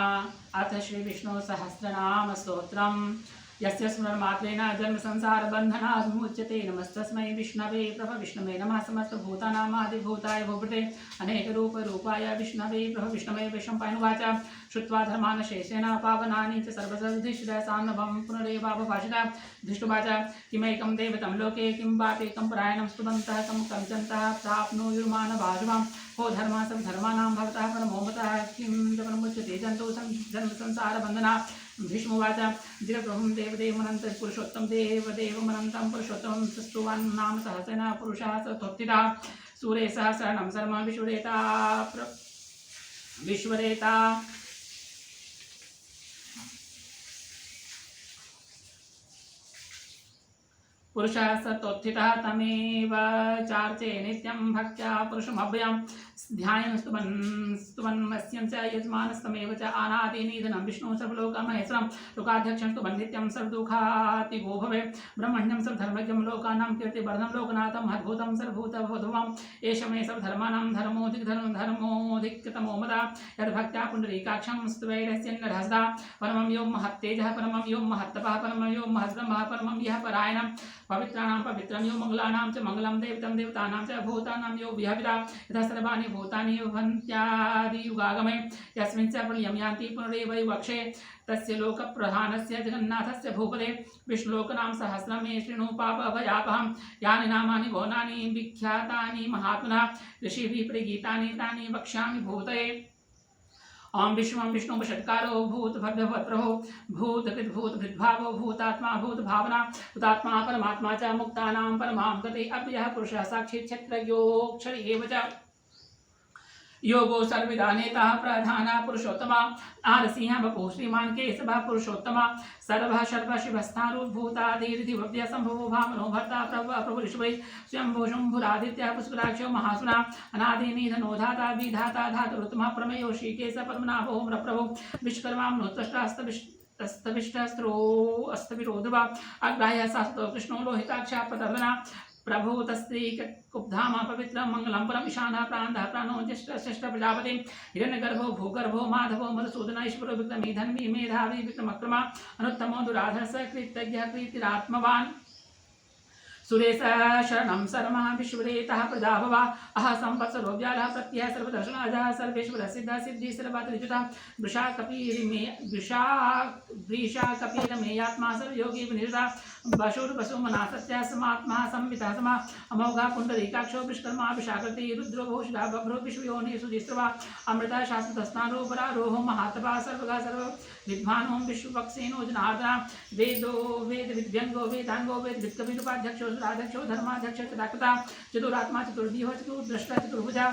अथ श्री विष्णु सहस्रनाम स्तोत्रम् यस्य स्मरणमात्रेण जन्म संसार बंधनात् विमुच्यते। नमस्तस्मै विष्णवे प्रभ विष्णवे नमः। समस्त भूतानामादिभूताय भूपते अनेक रूप रूपाय विष्णवे प्रभ विष्णवे वैशंपायनुवाच श्रुत्वा धर्मान् शेषेण पावनानि च सर्वसर्वधिष्ठिरसान्नभं पुनरेवावभाषिता धृष्टुवाच किमैकं देवतं लोके किं वापेकं परायणं स्तुवन्तः कं कंचन्तः प्राप्नुयुर्मानभाजुवां हो धर्मा सब धर्माणां भवतः परमोमतः किं जपनमुच्यते जन्तु जन्म संसार बन्धनात्। भीष्मवाच जगद्प्रभुं देवदेवमनन्तं पुरुषोत्तम देवदेवमनन्तं पुरुषोत्तमं स्तुवन् नाम सहस्रेण पुरुषः सत्वत्थितः सूरेशः शरणं शर्मा विश्वरेता पुरुषः सतोत्थितः तमेव चार्चे नित्यं भक्त्या पुरुषमभ्यं ध्यायन् स्तुवन्मस्यं च यजमानस्तमेव च अनादिनिधनं विष्णुं सर्वलोकमहेश्वरं लोकाध्यक्षं स्तुवन् नित्यं सर्वदुःखातिगो भवे ब्रह्मण्यं सर्वधर्मज्ञं लोकानां कीर्तिवर्धनं लोकनाथं महद्भूतं सर्वभूतभवध्वं एष मे सर्वधर्माणां धर्मोऽधिकतमो मदा यद्भक्त्या पुण्डरीकाक्षं स्तुवैरस्यन्नरहस्ता परमं यो महत्तेजः परमं यो महत्तपः परमं यो महद्ब्रह्मः परमं यः परायणं पवित्राणां पवित्रं यो मंगलानां च मंगलं देवतं देवतानां च भूतानां यो विहविता यथा सर्वाणि भूतानि भवन्त्यादियुगागमे यस्मिन् च प्रलयं यान्ति पुनरेव विवक्षे तस्य लोकप्रधानस्य जगन्नाथस्य भूपदे विष्णुलोकनाम सहस्रं मे शृणु पापभयापहं यानि नामानि गौणानि विख्यातानि महात्मनः ऋषिभिः प्रगीतानि तानि वक्ष्यामि भूतये ओम विश्वं विष्णु वषट्कारो भूत भव्यभद्रो भूतकृद्भूतभृद्भावो भूतात्मा भूत भावना भूतात्मा परमात्मा च मुक्तानां परमां गति अव्ययः पुरुषः साक्षी क्षेत्रज्ञोऽक्षर एव च योगो सर्वविधानेता प्रधाना पुरुषोत्तमा आरसिंह बपु श्रीमान केशव पुरुषोत्तमा सर्व सर्व शिवस्थारूभूतादिर्दिव्य संभवो भामनो भर्ता प्रभु ऋषभै स्वयंभो शंभुरादित्य पुष्कराक्षो महासुना अनादिनिधनो धाता विधाता धातुरुत्तमः प्रमेयो श्रीकेश पद्मनाभो प्रभो विश्वकर्मा स्तविष्टस्त्रो अस्तविरोधवा अग्राह्य शास्त्रो कृष्णो लोहिताक्षा प्रदर्दना प्रभु तस्त्री कुब्धामा पवित्र मंगलम परम ईशानः प्राणः प्राणो ज्येष्ठ प्रजापति हिरण्यगर्भो भूगर्भो माधवो मधुसूदन ईश्वरो विक्रमी धन्वी मेधावी विक्रमक्रमा अनुत्तमो दुराधर कृतज्ञ कृतिरात्मवान् सुरेश शरणं शर्मा विश्वरेतः प्रजाभवा अह संवत्सरो व्यालः प्रत्ययः सर्वदर्शनाजः सर्वेश्वर सिद्ध सिद्धि सर्वत्रिजुतः वृषा कपीरमेयात्मा सर्वयोगी विनिर्दा वशुर्वसुमना सत्या समात्मा संवितः समा अमोघा पुण्डरीकाक्षो विश्वकर्मा विशाकृति रुद्रो भूषिता बभ्रो विश्वयोनि सुधिस्रवा अमृता शास्त्रस्नानो परारोहो महातपा सर्वगा सर्व विद्वानो विश्वपक्षेनो जनार्दना वेदो वेद विद्यंगो वेदांगो वेद वित्कविरूपाध्यक्षो सुराध्यक्षो धर्माध्यक्षो चतुराकृता चतुरात्मा चतुर्दिहो चतुर्दृष्टा चतुर्भुजा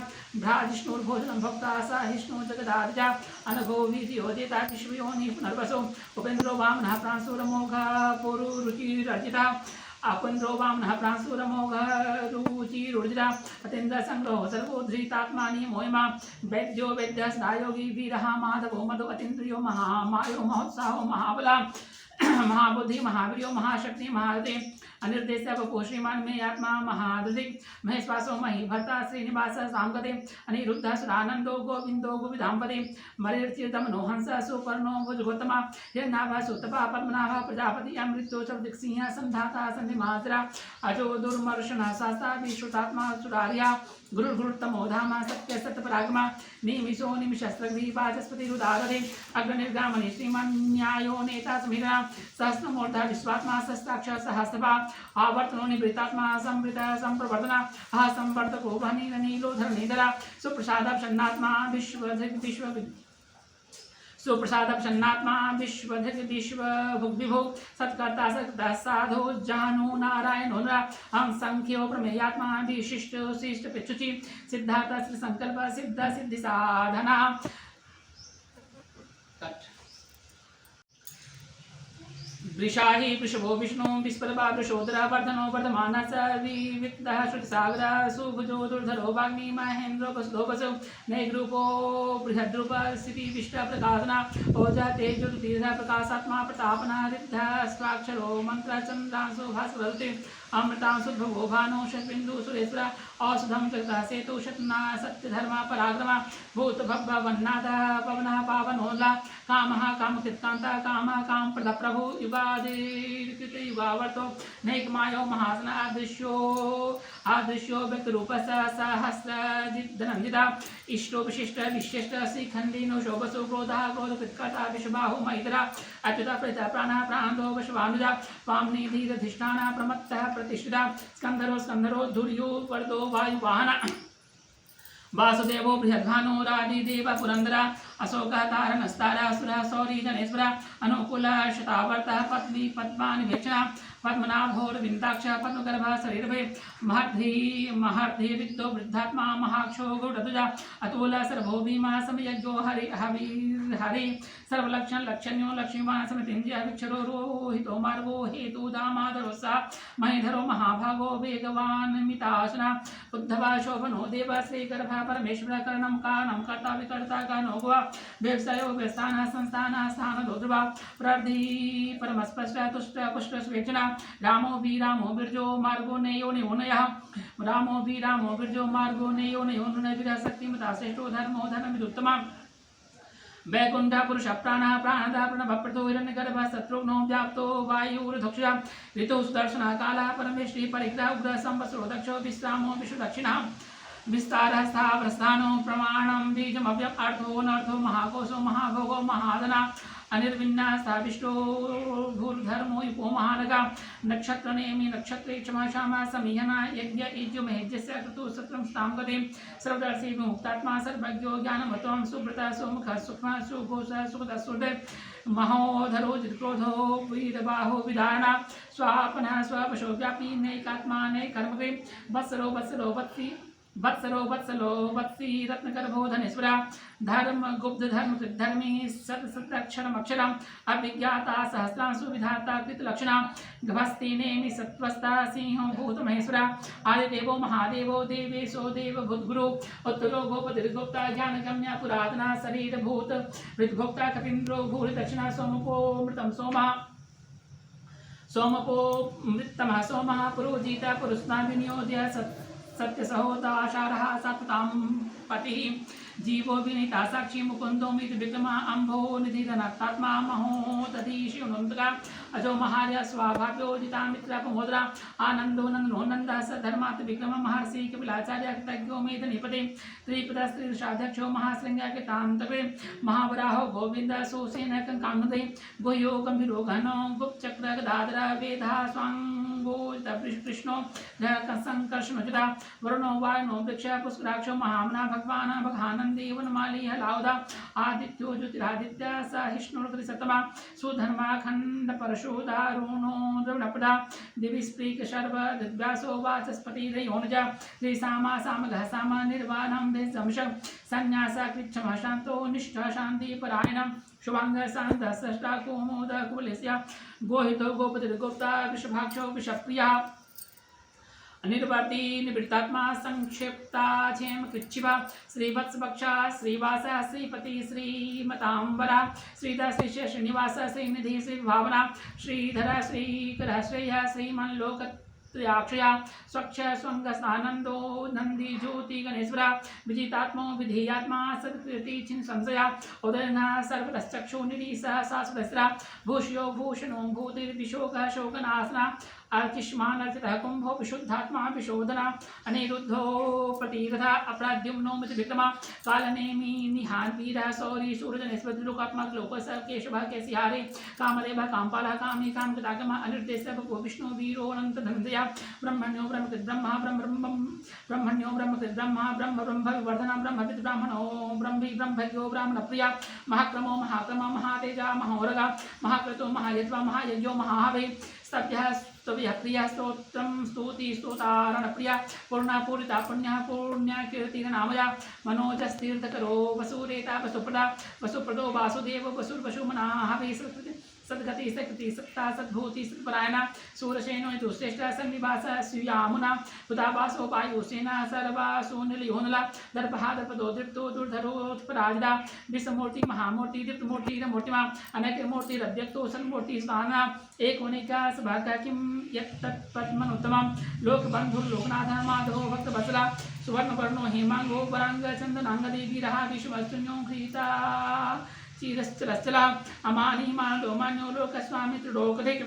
भ्राजिष्णुर्भोजनं भक्ता सहिष्णु जगदादिजा अनघो विधियोदिता विश्वयोनि पुनर्वसो उपेन्द्रो वामनः प्रांशुरमोघा पुरुरुचिरर्जिता आपुन्द्रो वामनः प्रांशुरमोघरुचिरुर्जिता अतीन्द्र संग्रहो सर्वोद्धृतात्मानि मोहिमा वैद्यो वैद्यस्दायोगी वीरः माधवो मधु अतीन्द्रियो महामायो महोत्साहो महाबला महाबुद्धि महावीर्यो महाशक्ति महारते अनिर्देश्य बपो श्रीमान मे आत्मा महादुदिक महेश्वासो मही भर्ता श्रीनिवास सांगते अनिरुद्ध सुरानंदो गोविंदो गोविदाम्बदे मरेर्चितमनो हंस सुपर्णो भुजगोत्तमा हिरण्यनाभ सुतपा पद्मनाभ प्रजापति अमृतो शब्दसिंह संधाता संधिमात्रा अजो दुर्मर्शनः शास्ता विश्रुतात्मा सुरार्या गुरुर्गुरुत्तमो धाम सत्य सत्यपरागमा निमिषो निमिषस्त्रग्री वाचस्पतिरुदारदे अग्रनिर्गामनि श्रीमन्यायो नेता समीरा सहस्रमूर्धा विश्वात्मा सहस्राक्ष सहस्रभा आवर्तनो निवृत्तात्मा संवृत संप्रवर्तना संवर्तको नीलोधर निधरा सुप्रसाद प्रसन्नात्मा सुप्रसाद प्रसन्नात्मा विश्वभुग्विभो सत्कर्ता सत्कर्ता साधो जानो नारायणो नरा हम संख्यो प्रमेयात्मा विशिष्ट शिष्ट पिचुचि सिद्धार्थ श्री संकल्प सिद्ध सिद्धि साधना वृषाहि वृषभो विष्णु विस्परवा वृषोदरा वर्धनो वर्धमानः स विविक्तः श्रुतिसागरः सुभुजो दुर्धरो वाग्मी महेन्द्रो वसुधो वसु नैग्रूपो बृहद्रूप स्थिति विष्ट प्रकाशना ओजा तेजोतीर्ध प्रकाशात्मा प्रतापना रिद्धः स्वाक्षरो मंत्र चंद्रांशो भास्वरति अमृतांशु भगो भानो शतबिंदु सुरेश्वर औषधम जगतः सेतु शतना सत्यधर्मा पराक्रमा भूत भवन्नाथ पवनः पावनोल्ला कामः कामकृत्कान्ता कामः कामप्रद प्रभु युगादिकृत युगावर्तो नैकमायो महासन आदृश्यो व्यक्तरूपस्य सहस्रजिद्धनन्दिता इष्टो विशिष्ट विशिष्ट श्रीखण्डिनो शोभसो क्रोधः क्रोधकृत्कर्ता विश्वबाहु महितरा अच्युता प्रेत प्राणः प्राणो वशवानुजा वामनी धीरधिष्ठाना प्रमत्तः प्रतिष्ठिता स्कंधरो धुर्यो वर्दो वायुवाहन वासुदेवो बृहद्भानो रादिदेव पुरंदरा अशोकः तारणस्तारा सुरः सौरी जनेश्वरा अनुकूलः शतावर्तः पत्नी पद्मानिवेक्षणा पद्मनाभोरविन्दाक्षः पद्मगर्भः शरीरभे महर्षि विद्यो वृद्धात्मा महाक्षो गौडध्वजा अतुलः सर्वो भीमः समयज्ञो हरि सर्वलक्षण लक्षण्यो लक्ष्मीवान् समितिञ्जयः विक्षरो रोहितो मार्गो हेतु दामादरोत्साह महीधरो महाभागो वेगवान् मिताशना उद्धवा शोभनो देव श्रीगर्भः परमेश्वरः कर्णं कारणं कर्ता विकर्ता गणो गुहा व्यवसायो व्यस्थानः संस्थानः स्थानो ध्रुवा प्रार्थी परमस्पष्ट तुष्ट पुष्ट स्वेच्छना रामो बिरजो मार्गो नेयो नियोनयः रामो बिरजो मार्गो नेयो नियोनयः शक्तिमता श्रेष्ठो धर्मो धर्मविदुत्तमा वैकुंठ पुरुष प्राणः प्राणदा प्रणवप्रतो हिरण्यगर्भः शत्रुघ्नो व्याप्तो वायुर्धक्षुषा ऋतु सुदर्शनः कालः परमेश्वरी परिग्रह उग्रः संवत्सरो दक्षो विश्रामो विश्वदक्षिणः विस्तारः स्थावरस्थानो प्रमाणं बीजमव्यपार्थो नर्थो महाकोशो महाभोगो महादना अनिर्विन्ना स्थाविष्टो भूर्धर्मो युपो महानगा नक्षत्र नेमि नक्षत्रे क्षमा क्षमा समीहना यज्ञ इज्यो महेज्यस्य क्रतु सत्रं स्तां गतिं सर्वदर्शी मुक्तात्मा सर्वज्ञो ज्ञानमत्वं सुब्रता सुमुखः सुखः सुघोषः सुखदः सुहृदे महोधरो जित्क्रोधो वीरबाहो विधारणा स्वापनः स्वपशो व्यापी नैकात्मा नैकर्मके वत्सरो वत्सरो वत्सी वत्सलो वत्सलो वत्सी रत्नगर्भो धनेश्वरा धर्म गुप्त धर्म धर्मी सत सतक्षरमक्षरम अभिज्ञाता सहस्रांशु विधाता कृतलक्षणा गभस्ति नेमि सत्वस्ता सिंहो भूतमहेश्वरा आदिदेवो महादेवो देवेशो देव भूतगुरु उत्तरो गोपतिर्गोप्ता ज्ञानगम्या पुरातना शरीरभूत हृद्भोक्ता कपीन्द्रो भूरि दक्षिणा सोमको मृतं सोमः सोमपो मृत्तमः सोमः पुरोजिता पुरुषना विनियोज्य सत्यसहोदाशारः सततां पतिः जीवो विनीता साक्षी मुकुंदो मित विक्रमा अंभो निधिधनात्मा महोदधीशुनंदगा अजो महार्य स्वाभाव्योजिता मित्रा प्रमोदरा आनंदो नंदनो नंदा स धर्मात् विक्रम महर्षि कपिलाचार्य कृतज्ञो मेध निपते त्रिपद स्त्रीशाध्यक्षो महाश्रृंगा के तांतवे महावराहो गोविंद सुसेन कंकानुदे गोयो गंभीरो घनो गुप्त चक्र गदाधर वेधा स्वांगो कृष्णो संकर्षणोचिता वरुणो वायनो वृक्ष पुष्कराक्षो महामना भगवान भगहानंदी वनमाली हलाउदा आदित्यो ज्योतिरादित्य सहिष्णुर्गृसतमा सुधर्मा खंड परशुदारुणो द्रवणपदा दिविस्प्रीक शर्व दिव्यासो वाचस्पति रयोनजा श्रीसामा सामगः सामा निर्वाणं भेषमश संन्यासा कृच्छम शांतो निष्ठा शांति परायणं शुभांग शांत सष्टा कुमोद कुलस्य गोहितो गोपतिर्गोप्ता विषभाक्षो विषप्रिया निर्वर्ती निवृत्तात्मा संक्षिप्ता क्षेम कृच्छिवा श्रीवत्सभक्षा श्रीवासा श्रीपति श्रीमतांबरा श्रीधर श्रीशेष श्रीनिवास श्रीनिधि श्रीभावना श्रीधर श्रीकर श्रेय श्रीमनलोक अक्षया स्वच्छ स्वंगस्तानंदो नंदी ज्योति गणेश्वरा विजितात्मो विधेयात्मा सत्कृति छिन्न संशया उदयना सर्वतश्चक्षु निधि सह शाश्वतस्रा भूष्यो भूषणो भूतिर्विशोक शोकनाशना अर्चिष्मान अर्चितः कुंभो विशुद्धात्मा विशोधना अनिरुद्धो प्रतिगधा अपराध्युम्नो मित विक्रमा कालनेमि निहार वीरः सौरी सूर्यजनेश्वर लोकात्मा लोकस केशवः केसिहारे कामदेवः कामपालः कामी कामकृतागमः अनिरुद्धस्य भगवो विष्णु वीरो अनंत धनंजया ब्रह्मण्यो ब्रह्मकृत ब्रह्मा ब्रह्मण्यो ब्रह्मकृत ब्रह्मा ब्रह्म ब्रह्म विवर्धना ब्रह्मविद ब्राह्मणो ब्रह्मी ब्रह्मज्ञो ब्राह्मण प्रिया महाक्रमो महाक्रमा महातेजा महोरगा महाक्रतो महायज्वा महायज्ञो महाहवे स्तभ्यः स्तव्यः प्रिया स्तोत्रं स्तुति स्तोतारण प्रिया पूर्णा पूरिता पुण्यः पुण्या कीर्तिर्नामया मनोजस्तीर्थकरो वसुरेता वसुप्रदा वसुप्रदो वासुदेव वसुर्वसुमना हवे सद्गति सकृति सत्ता सद्भूति सत्परायणा सूरसेनो दुश्रेष्ठ सन्निवास स्वीयामुना बुधावासो वायुसेना सर्वासो निलयोनला दर्पहा दर्पदो दृप्तो दुर्धरोत्पराजिता विषमूर्ति महामूर्ति दीप्तमूर्ति मूर्तिमा अनेकमूर्ति रव्यक्तो सन्मूर्ति स्थाना एक होने का सभागा किम यत्तत्पद्मनोत्तमं लोकबंधुर्लोकनाथ माधवो भक्तवत्सला सुवर्णवर्णो हेमांगो वरांग चंदनांगदेवी रहा विश्ववस्तुन्यो गृहीता चिरश्चरश्चला अमानी मानो मान्यो लोकस्वामी त्रिलोकधिक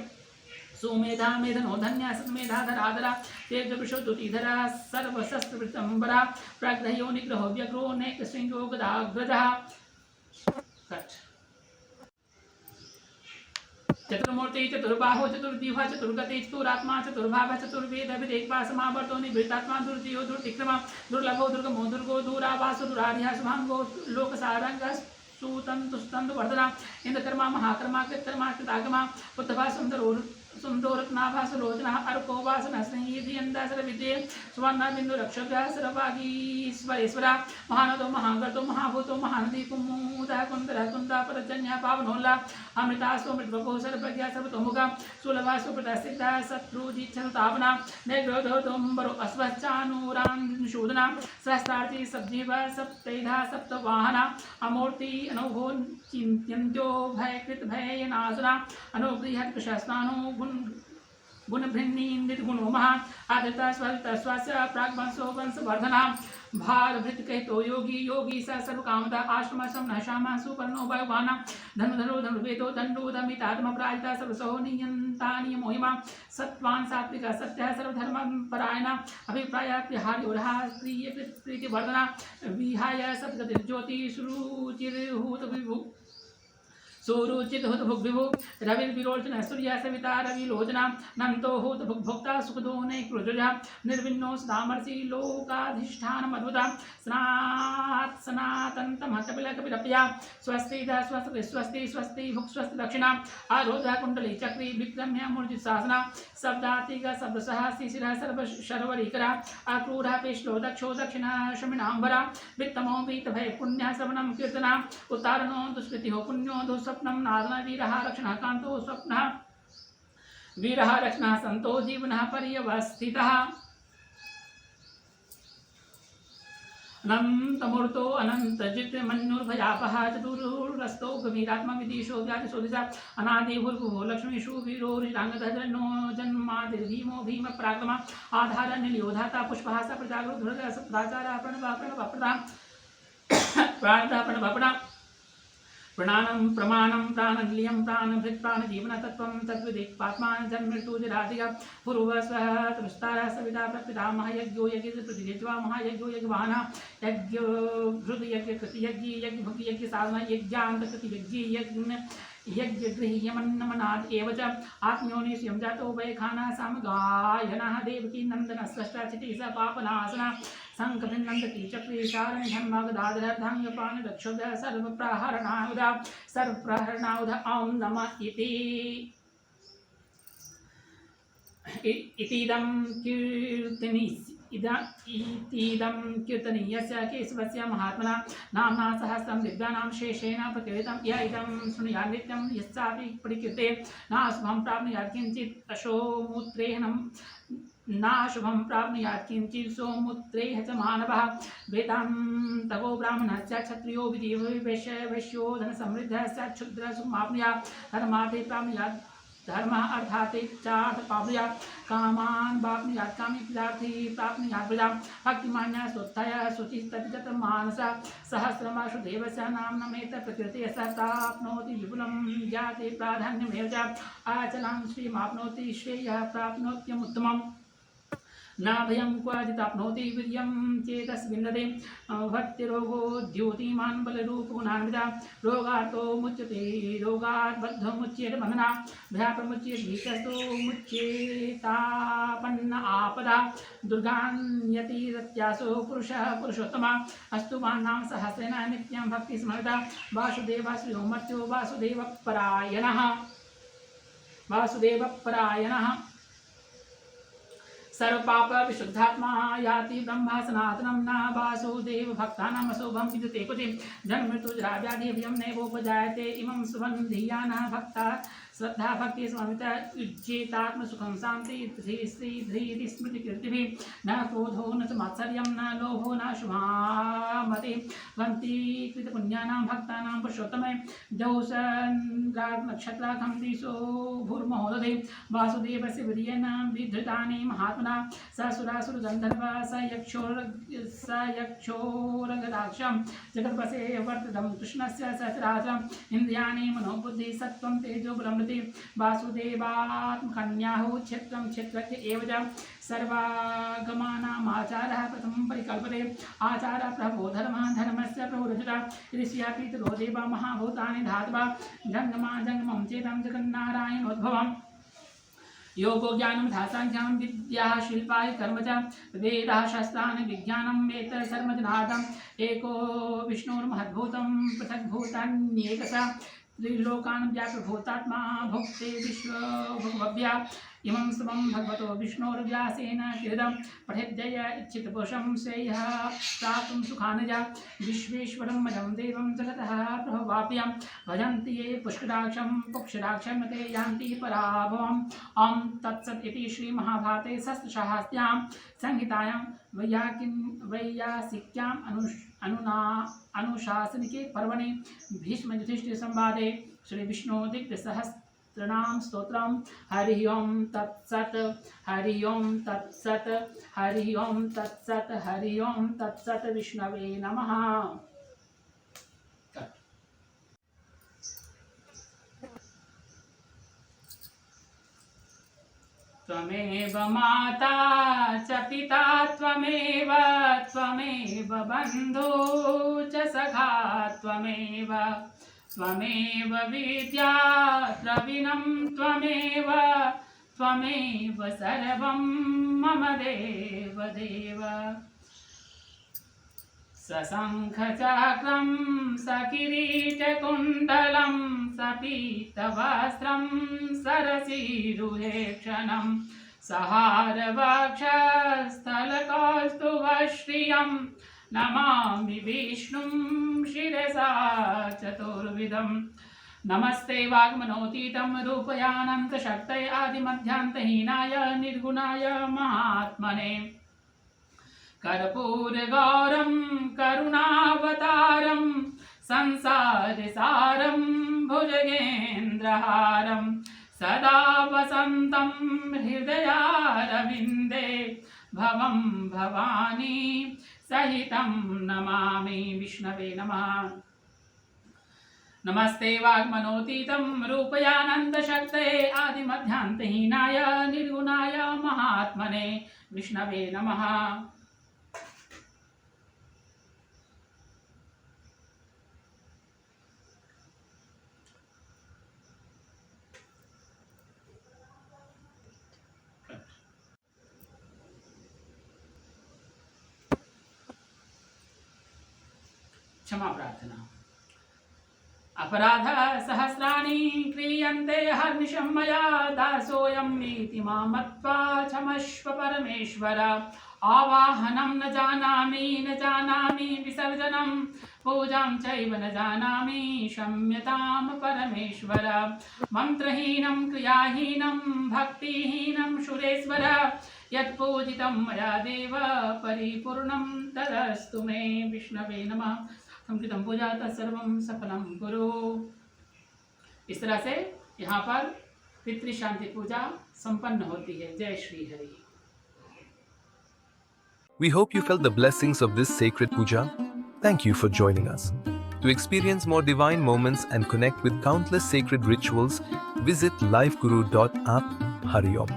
सुमेधा मेधनो धन्या समेधा धराधरा तेजविशुद्धुतिधरा सर्वशस्त्रवृतंबरा प्राग्रह्यो निग्रहो व्यग्रो नैक सिंहो गदाग्रजः चतुर्मूर्ति चतुर्बाहो चतुर्व्यूह चतुर्गति चतुरात्मा चतुर्भाव चतुर्वेद विवेकपासमावर्तो निवृत्तात्मा दुर्जयो दुर्तिक्रम दुर्लभो दुर्गमो दुर्गो दूरावासो दुरार्या शुभांगो लोकसारंग सूतं तुस्तंद वर्धना इंद्रकर्मा महाकर्मा कृतकर्मा कृतागमा उद्धवा सुंदरत्नाभा सुलोचना अर्कोवासन स्नेहिधियंदासर विद्ये सुवर्णा बिंदु रक्षभ्या सरवागीश्वरेश्वरा महानदो महागर्तो महाभूतो महानदी कुमुदा कुंदरा कुंदा परजन्या पावनोल्ला अमृता सोमृतवपो सर्वज्ञा सर्वतोमुखा सुलभा सुप्रसिद्धा शत्रुजिच्छतावना नेग्रोधो दोम्बरो अस्वच्चानुरांशोदना सहस्रार्थी सब्जीव सप्तैधा सप्तवाहना अमूर्ति अनोघो चिंत्यन्त्यो भयकृत भयनाशना अनुगृहत् प्रशस्तानो गुणभृन्नीन्दित गुणो महान् आदिता स्वल्त स्वास्य प्राग्वंशो वंशवर्धना भारभृत कहतो योगी योगी स सर्वकामदा आश्रम समन श्यामा सुपर्णो भगवाना धनुधरो धनुर्वेदो दंडोदमितात्म प्राजिता सर्वसो नियंता नियमोहिमा सत्वान सात्विका सत्य सर्वधर्म परायणा अभिप्राय प्रिहार्योरहा प्रिय प्रीतिवर्धना विहाय सद्गति ज्योति सुरुचिर्हूत विभु सुरुचित हुत भुग विभु रविर विरोचन सूर्य सविता रवि लोचना नंतो हुत भुग भोक्ता सुखदो ने क्रोजजा निर्विन्नो सदामर्षि लोकाधिष्ठान मधुता स्नात सनातन तमहतबिल कपिरप्या स्वस्ति द स्वस्ति स्वस्ति स्वस्ति भुग स्वस्ति दक्षिणा आरोधा कुंडली चक्री विक्रम्य मूर्जित शासना शब्दातिक शब्द सहस्ति शिरा सर्व शर्वरीकरा आक्रूढ़ा पेशलो दक्षो दक्षिणा शमिनांबरा वित्तमो वीत भय पुण्य श्रवणम कीर्तना उतारणो दुष्कृति हो पुण्यो दुःस्वप्नं नादना वीरः रक्षणः कांतो स्वप्नः वीरः रक्षणः संतो जीवनः पर्यवस्थितः अनंतमूर्तो अनंतजित मन्युर्भयापः चतुर्रस्तो गभीरात्मा विदिशो व्याजशोदिशा अनादिभूर्भुवो लक्ष्मीषु वीरो ऋतांगधनो जन्मादिर्भीमो भीम पराक्रमा आधार निलयोधाता पुष्पः स प्रजागरो धुर्ग सप्ताचारा प्रणवप्रदा प्राणदा प्रणवपड़ा प्रणानम प्रमाणम प्राणलियम प्राणभृत प्राणजीवन तत्वं तद्विदिक्पात्मा जन्मृत्युजराधिका पूर्वस्वः विस्तारः सविता प्रपिता महायज्ञो यज्ञप्रतिज्वा महायज्ञो यज्ञवाहना यज्ञ घृत यज्ञ कृति यज्ञ यज्ञ भक्ति यज्ञ साधना यज्ञान्तकृति यज्ञ यज्ञ यज्ञगृह्यमन्नमनाद एव च आत्मयोनि स्वयं जातो वैखाना समगायनः देवकी नंदन स्रष्टा चिति स पापनाशना संकटनंदकी चक्री शारण धर्मगदाधर धान्यपान दक्षोद सर्वप्रहरणाउध ॐ नमः इतीदं कीर्तनीयस्य केशवस्य महात्मना नाम्ना सहस्रं दिव्यानां शेषेण प्रकीर्तितं य इदं शृणुयात् नित्यं यस्यापि परिकीर्ते नाशुभं प्राप्नुयात् किञ्चित् अशोमूत्रेण नाशुभं प्राप्नुयात् किञ्चित् सोमूत्रेण च मानवः वेदान्तको ब्राह्मणस्य क्षत्रियो वैश्यो धनसमृद्धः च क्षुद्रसुखमाप्नुयात् धर्मार्थे प्राप्नुयात् धर्म अर्थाते चार्थ प्राप्नुयात् कामान प्राप्नुयात् कामी पदार्थी प्राप्नुयात् प्रजा भक्तिमान्या सुत्थय शुचिस्ततिगत मानसा सहस्रमाशुदेवस्य नाम्नमेत प्रकृते स प्राप्नोति विपुलं जाते प्राधान्यमेव च आचलां श्रीमाप्नोति श्रेयः प्राप्नोत्यमुत्तमम् न भयं क्वचिदाप्नोति वीर्यं चेतस्विन्दते भक्तिरोगो द्योतिमान् बलरूपगुणान्विता रोगार्तो मुच्यते रोगात् बद्धो मुच्येत बन्धना भयाप्रमुच्येत भीतस्तो मुच्येतापन्न आपदा दुर्गान्यति रत्यासो पुरुषः पुरुषोत्तमा अस्तु मान्नां सहस्रेण नित्यं भक्तिस्मृता वासुदेवः श्रीमर्त्यो वासुदेवपरायणः सर्वपाप विशुद्धात्मा याति ब्रह्मा सनातनं न वासुदेव भक्तानाम् अशोभं विद्यते कुते जन्ममृत्युजराव्याधिभयं नैवोपजायते इमं शुभं धियानः भक्ता श्रद्धा भक्ति स्वामिता उज्जेतात्मसुखं शान्ति श्री स्मृतिकीर्तिभिः न क्रोधो न च मात्सर्यं न लोभो न शुभामति वन्ति कृतपुण्यानां भक्तानां पुरुषोत्तमे नक्षत्राखं दिशो भूर्महोदधे वासुदेवस्य वीर्येण विधृतानि महात्मना स सुरासुरगन्धर्व स यक्षोरगदाक्षं जगद्वसे वर्ततं कृष्णस्य सहस्रात्रम् इन्द्रियाणि मनोबुद्धि सत्त्वं तेजो बलं प्रसूति वासुदेवात्मकन्याहु क्षेत्रं क्षेत्रज्ञ एव च सर्वागमानामाचारः प्रथमं परिकल्पते आचारः प्रभो धर्मः धर्मस्य प्रभुरचता ऋषिया पितरो देवा महाभूतानि धात्वा जङ्गमा जङ्गमं चेतं जगन्नारायणोद्भवम् योगो ज्ञानं धासाख्यां विद्या शिल्पाय कर्म च वेदाः शास्त्राणि विज्ञानं वेद सर्वजनादम् एको विष्णुर्महद्भूतं पृथग्भूतान्येकसा त्रिलोकान् व्यापभूतात्मा भुक्ते विश्वभुक्भव्या इमं समं भगवतो विष्णोर्व्यासेन कृतं पठेद्यय इच्छितपुरुषं श्रेयः प्राप्तुं सुखानजा विश्वेश्वरं मजं देवं जगतः प्रभवाप्यं भजन्ति ये पुष्कराक्षं पुक्षराक्षं ते यान्ति पराभवम् ॐ तत्सत् इति श्रीमहाभारते षष्ठसाहस्र्यां संहितायां वैयासिक्याम् अनुशासनिके पर्वणि भीष्मयुधिष्ठिरसंवादे श्रीविष्णुदिव्यसहस्रनाम स्तोत्रम हरि ओम तत्सत् हरि ओम तत्सत् हरि ओम तत्सत् हरि ओम तत्सत् विष्णवे नमः। त्वमेव माता च पिता त्वमेव त्वमेव बन्धु च सखा त्वमेव त्वमेव विद्या द्रविणं त्वमेव त्वमेव सर्वं मम देव देव सशङ्खचक्रं सकिरीटकुण्डलं सपीतवस्त्रं सरसीरुहेक्षणं सहारवक्षस्थलकौस्तुभश्रियं नमामि विष्णुं शिरसा चतुर्विधम् नमस्ते वाग्मनोतीतं रूपयानन्तशक्तये आदिमध्यान्तहीनाय निर्गुणाय महात्मने कर्पूरगौरं करुणावतारं संसारसारं भुजगेन्द्रहारं सदा वसन्तं हृदयारविन्दे भवं भवानी सहितं नमामि विष्णवे नमः। नमस्ते वाग्मनोतीतं रूपयानन्दशक्तये आदिमध्यान्तहीनाय निर्गुणाय महात्मने विष्णवे नमः। क्षमा प्रार्थना। अपराध सहस्राणि क्रियन्ते हर्निशं मया दासोऽयं इति मां मत्वा क्षमस्व परमेश्वर। आवाहनं न जानामि विसर्जनं पूजां चैव न जानामि क्षम्यतां परमेश्वर। मन्त्रहीनं क्रियाहीनं भक्तिहीनं सुरेश्वर यत्पूजितं मया देव परिपूर्णं तदस्तु मे विष्णवे नमः। संकृतं पूजा तत्सर्वं सफलं कुरु। इस तरह से यहाँ पर पितृ शांति पूजा संपन्न होती है। जय Shri Hari. We hope you felt the blessings of this sacred puja. Thank you for joining us. To experience more divine moments and connect with countless sacred rituals, visit liveguru.app. Hari Om.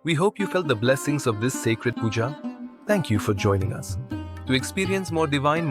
We hope you felt the blessings of this sacred puja. Thank you for joining us. To experience more divine